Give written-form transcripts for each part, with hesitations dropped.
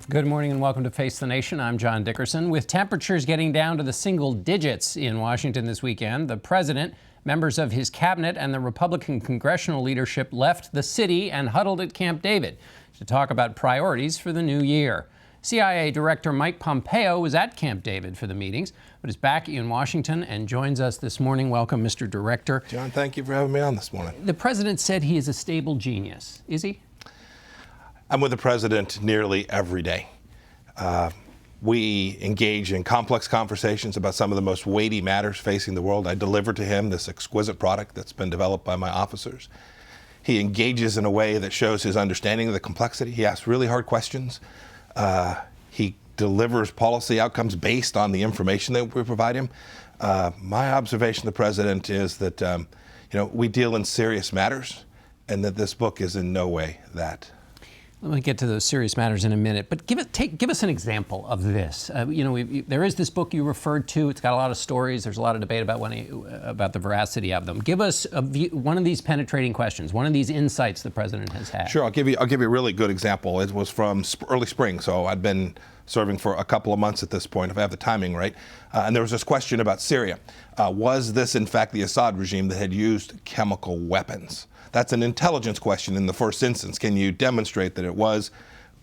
Good morning and welcome to Face the Nation. I'm John Dickerson. With temperatures getting down to the single digits in Washington this weekend, the president, members of his cabinet, and the Republican congressional leadership left the city and huddled at Camp David to talk about priorities for the new year. CIA Director Mike Pompeo was at Camp David for the meetings, but is back in Washington and joins us this morning. Welcome, Mr. Director. John, thank you for having me on this morning. The president said he is a stable genius. Is he? I'm with the president nearly every day. We engage in complex conversations about some of the most weighty matters facing the world. I deliver to him this exquisite product that's been developed by my officers. He engages in a way that shows his understanding of the complexity. He asks really hard questions. He delivers policy outcomes based on the information that we provide him. My observation of the president is that we deal in serious matters, and that this book is in no way that. Let me get to those serious matters in a minute, but give us an example of this. There is this book you referred to. It's got a lot of stories. There's a lot of debate about the veracity of them. Give us one of these penetrating questions, one of these insights the president has had. Sure, I'll give you a really good example. It was from early spring, so I'd been serving for a couple of months at this point, if I have the timing right. And there was this question about Syria. Was this, in fact, the Assad regime that had used chemical weapons? That's an intelligence question in the first instance. Can you demonstrate that it was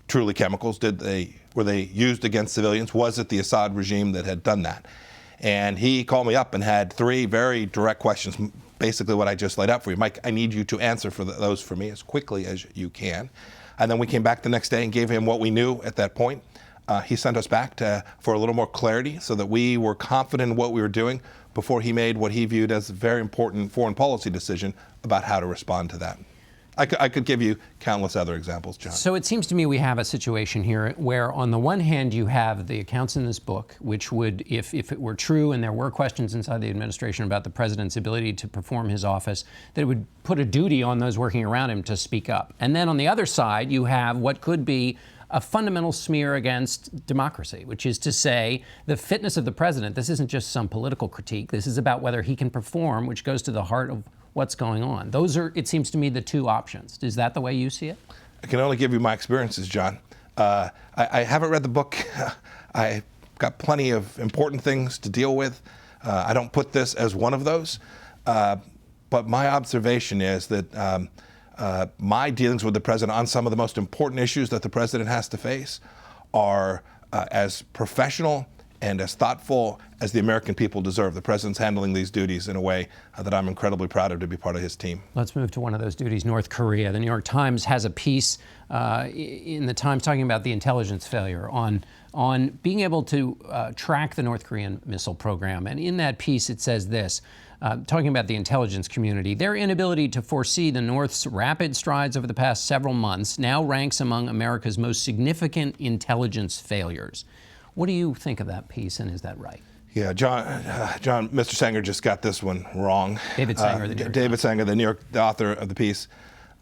truly chemicals? Were they used against civilians? Was it the Assad regime that had done that? And he called me up and had three very direct questions, basically what I just laid out for you. Mike, I need you to answer those for me as quickly as you can. And then we came back the next day and gave him what we knew at that point. He sent us back for a little more clarity so that we were confident in what we were doing before he made what he viewed as a very important foreign policy decision about how to respond to that. I could give you countless other examples, John. So it seems to me we have a situation here where on the one hand you have the accounts in this book, which would, if it were true and there were questions inside the administration about the president's ability to perform his office, that it would put a duty on those working around him to speak up. And then on the other side you have what could be a fundamental smear against democracy, which is to say the fitness of the president. This isn't just some political critique. This is about whether he can perform, which goes to the heart of what's going on. Those are, it seems to me, the two options. Is that the way you see it? I can only give you my experiences, John. I haven't read the book. I've got plenty of important things to deal with. I don't put this as one of those. But my observation is that my dealings with the president on some of the most important issues that the president has to face are as professional and as thoughtful as the American people deserve. The president's handling these duties in a way that I'm incredibly proud of to be part of his team. Let's move to one of those duties, North Korea. The New York Times has a piece in the Times talking about the intelligence failure on being able to track the North Korean missile program. And in that piece it says this, talking about the intelligence community, their inability to foresee the North's rapid strides over the past several months now ranks among America's most significant intelligence failures. What do you think of that piece, and is that right? Yeah, John, Mr. Sanger just got this one wrong. David Sanger, the New York, the author of the piece.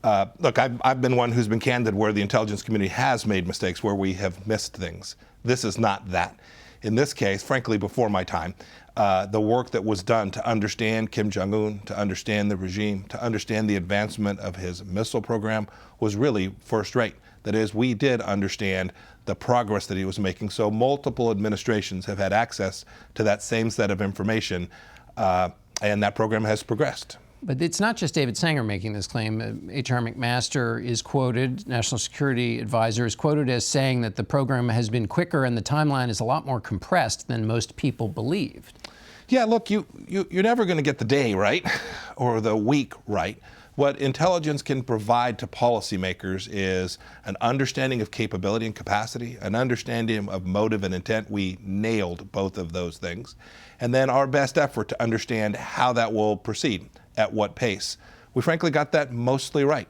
Look, I've been one who's been candid where the intelligence community has made mistakes, where we have missed things. This is not that. In this case, frankly, before my time, the work that was done to understand Kim Jong-un, to understand the regime, to understand the advancement of his missile program was really first rate. That is, we did understand the progress that he was making. So multiple administrations have had access to that same set of information, and that program has progressed. But it's not just David Sanger making this claim. H.R. McMaster is quoted, National Security Advisor, is quoted as saying that the program has been quicker and the timeline is a lot more compressed than most people believed. Yeah, look, you're never going to get the day right or the week right. What intelligence can provide to policymakers is an understanding of capability and capacity, an understanding of motive and intent. We nailed both of those things. And then our best effort to understand how that will proceed, at what pace. We frankly got that mostly right.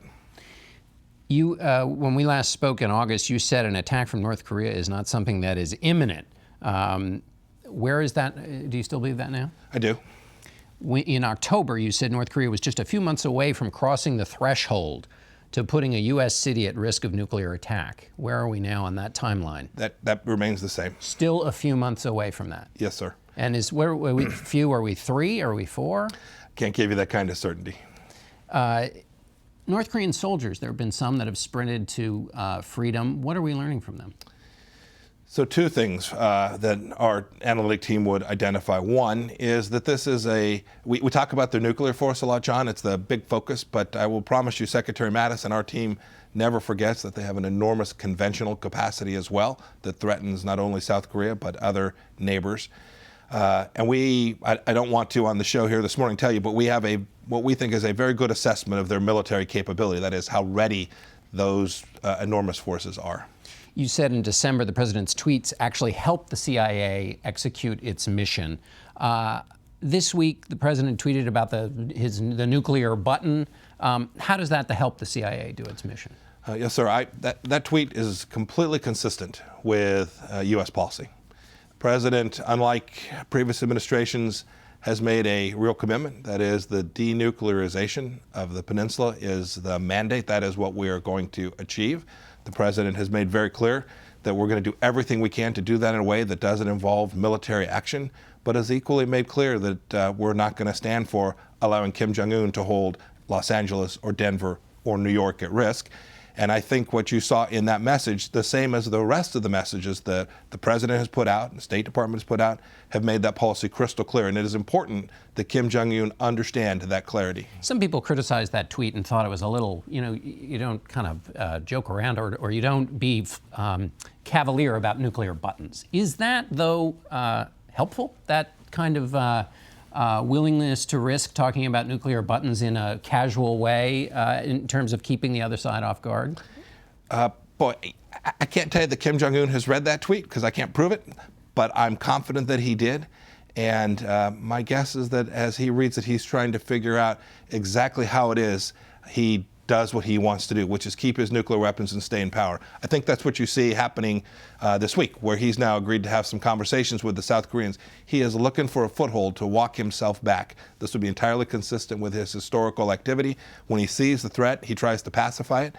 You, when we last spoke in August, you said an attack from North Korea is not something that is imminent. Where is that? Do you still believe that now? I do. In October, you said North Korea was just a few months away from crossing the threshold to putting a U.S. city at risk of nuclear attack. Where are we now on that timeline? That remains the same. Still a few months away from that? Yes, sir. And are we few? Are we three? Are we four? Can't give you that kind of certainty. North Korean soldiers, there have been some that have sprinted to freedom. What are we learning from them? So two things that our analytic team would identify. One is that this is we talk about their nuclear force a lot, John. It's the big focus, but I will promise you Secretary Mattis and our team never forgets that they have an enormous conventional capacity as well that threatens not only South Korea but other neighbors. And I don't want to on the show here this morning tell you, but we have what we think is a very good assessment of their military capability. That is how ready those enormous forces are. You said in December the president's tweets actually helped the CIA execute its mission. This week, the president tweeted about the nuclear button. How does that help the CIA do its mission? Yes, sir. That tweet is completely consistent with U.S. policy. The president, unlike previous administrations, has made a real commitment. That is, the denuclearization of the peninsula is the mandate. That is what we are going to achieve. The president has made very clear that we're going to do everything we can to do that in a way that doesn't involve military action, but has equally made clear that we're not going to stand for allowing Kim Jong-un to hold Los Angeles or Denver or New York at risk. And I think what you saw in that message, the same as the rest of the messages that the president has put out, and the State Department has put out, have made that policy crystal clear. And it is important that Kim Jong-un understand that clarity. Some people criticized that tweet and thought it was a little, you don't kind of joke around or you don't be cavalier about nuclear buttons. Is that, though, helpful, that kind of willingness to risk talking about nuclear buttons in a casual way in terms of keeping the other side off guard? Boy, I can't tell you that Kim Jong-un has read that tweet because I can't prove it, but I'm confident that he did. And my guess is that as he reads it, he's trying to figure out exactly how it is he does what he wants to do, which is keep his nuclear weapons and stay in power. I think that's what you see happening this week, where he's now agreed to have some conversations with the South Koreans. He is looking for a foothold to walk himself back. This would be entirely consistent with his historical activity. When he sees the threat, he tries to pacify it.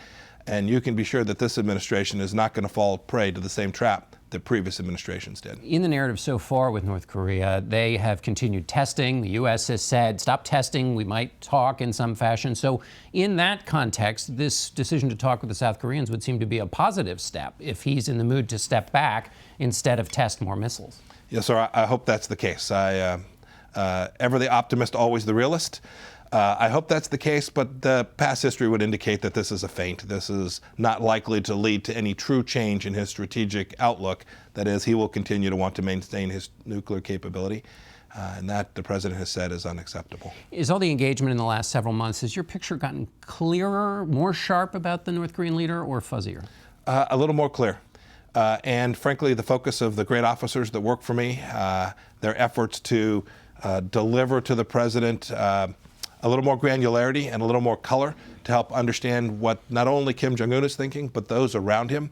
And you can be sure that this administration is not going to fall prey to the same trap that previous administrations did. In the narrative so far with North Korea, they have continued testing. The U.S. has said, stop testing, we might talk in some fashion. So in that context, this decision to talk with the South Koreans would seem to be a positive step if he's in the mood to step back instead of test more missiles. Yes, sir, I hope that's the case. Ever the optimist, always the realist. I hope that's the case, but the past history would indicate that this is a feint. This is not likely to lead to any true change in his strategic outlook. That is, he will continue to want to maintain his nuclear capability, and that, the president has said, is unacceptable. Is all the engagement in the last several months, has your picture gotten clearer, more sharp about the North Korean leader, or fuzzier? A little more clear. And frankly, the focus of the great officers that work for me, their efforts to deliver to the president a little more granularity and a little more color to help understand what not only Kim Jong-un is thinking, but those around him.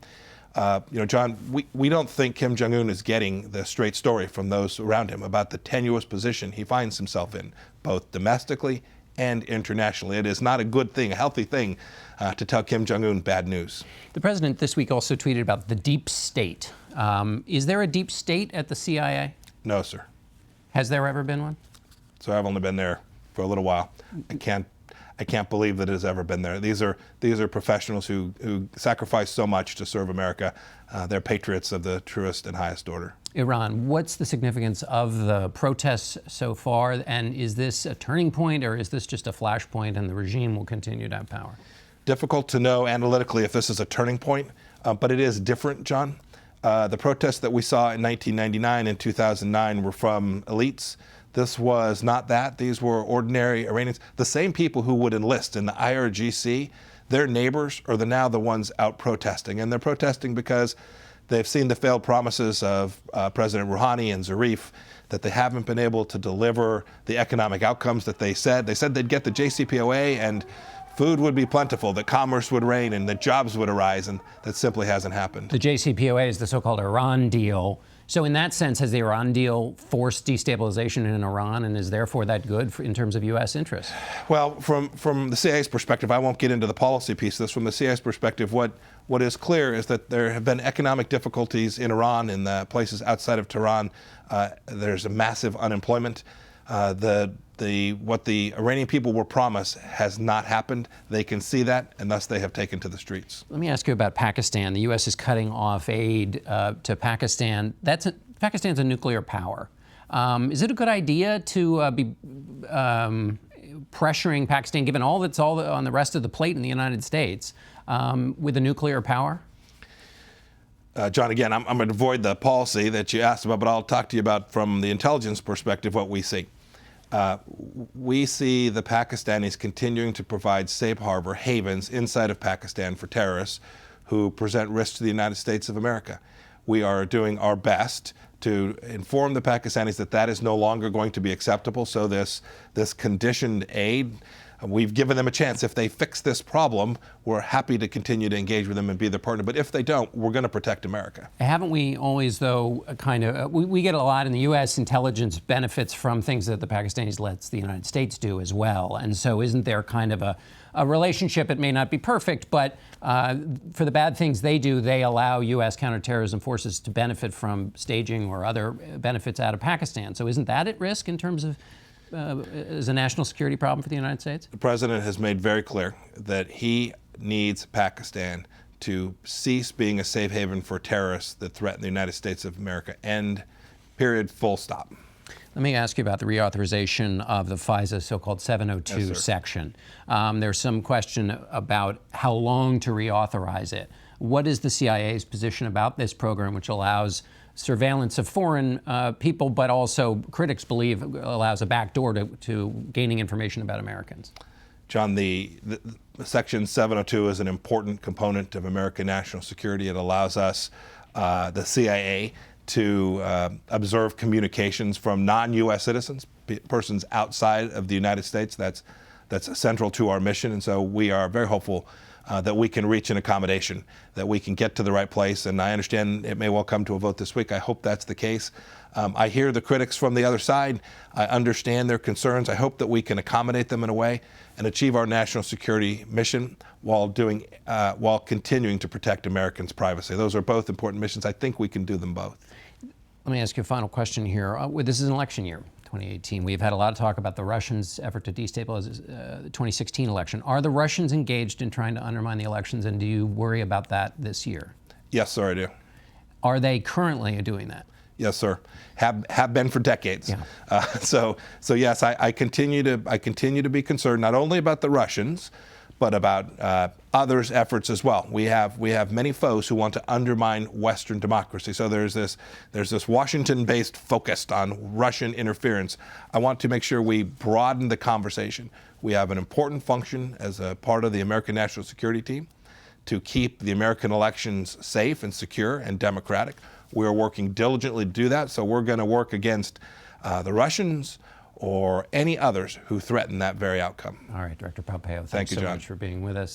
John, we don't think Kim Jong-un is getting the straight story from those around him about the tenuous position he finds himself in, both domestically and internationally. It is not a good thing, a healthy thing, to tell Kim Jong-un bad news. The president this week also tweeted about the deep state. Is there a deep state at the CIA? No, sir. Has there ever been one? So I've only been there for a little while. I can't believe that it has ever been there. These are professionals who sacrifice so much to serve America. They're patriots of the truest and highest order. Iran, what's the significance of the protests so far? And is this a turning point, or is this just a flashpoint and the regime will continue to have power? Difficult to know analytically if this is a turning point, but it is different, John. The protests that we saw in 1999 and 2009 were from elites. This was not that. These were ordinary Iranians. The same people who would enlist in the IRGC, their neighbors are now the ones out protesting. And they're protesting because they've seen the failed promises of President Rouhani and Zarif, that they haven't been able to deliver the economic outcomes that they said. They said they'd get the JCPOA and food would be plentiful, that commerce would reign, and that jobs would arise, and that simply hasn't happened. The JCPOA is the so-called Iran deal. So in that sense, has the Iran deal forced destabilization in Iran, and is therefore that good in terms of U.S. interests? Well, from the CIA's perspective, I won't get into the policy piece of this. From the CIA's perspective, what is clear is that there have been economic difficulties in Iran, in the places outside of Tehran. There's a massive unemployment. The what the Iranian people were promised has not happened. They can see that, and thus they have taken to the streets. Let me ask you about Pakistan. The U.S. is cutting off aid to Pakistan. Pakistan's a nuclear power. Is it a good idea to be pressuring Pakistan, given all that's on the rest of the plate in the United States, with a nuclear power? John, again, I'm going to avoid the policy that you asked about, but I'll talk to you about, from the intelligence perspective, what we see. We see the Pakistanis continuing to provide safe harbor havens inside of Pakistan for terrorists who present risk to the United States of America. We are doing our best to inform the Pakistanis that that is no longer going to be acceptable. So this conditioned aid, we've given them a chance. If they fix this problem, we're happy to continue to engage with them and be their partner. But if they don't, we're going to protect America. Haven't we always, though, we get a lot in the U.S. intelligence benefits from things that the Pakistanis lets the United States do as well. And so isn't there kind of a relationship? It may not be perfect, but for the bad things they do, they allow U.S. counterterrorism forces to benefit from staging or other benefits out of Pakistan. So isn't that at risk in terms of as a national security problem for the United States? The president has made very clear that he needs Pakistan to cease being a safe haven for terrorists that threaten the United States of America. End, period, full stop. Let me ask you about the reauthorization of the FISA so-called 702 section. There's some question about how long to reauthorize it. What is the CIA's position about this program, which allows surveillance of foreign people, but also critics believe allows a backdoor to gaining information about Americans? John, the Section 702 is an important component of American national security. It allows us, the CIA, to observe communications from non-U.S. citizens, persons outside of the United States. That's central to our mission, and so we are very hopeful that we can reach an accommodation, that we can get to the right place. And I understand it may well come to a vote this week. I hope that's the case. I hear the critics from the other side. I understand their concerns. I hope that we can accommodate them in a way and achieve our national security mission while continuing to protect Americans' privacy. Those are both important missions. I think we can do them both. Let me ask you a final question here. This is an election year, 2018. We've had a lot of talk about the Russians' effort to destabilize the 2016 election. Are the Russians engaged in trying to undermine the elections, and do you worry about that this year? Yes, sir, I do. Are they currently doing that? Yes, sir. Have been for decades. Yeah. So yes, I continue to be concerned not only about the Russians, but about others' efforts as well. We have many foes who want to undermine Western democracy. So there's this Washington-based focus on Russian interference. I want to make sure we broaden the conversation. We have an important function as a part of the American national security team to keep the American elections safe and secure and democratic. We are working diligently to do that. So we're going to work against the Russians or any others who threaten that very outcome. All right, Director Pompeo, Thank thanks you, so John. much for being with us.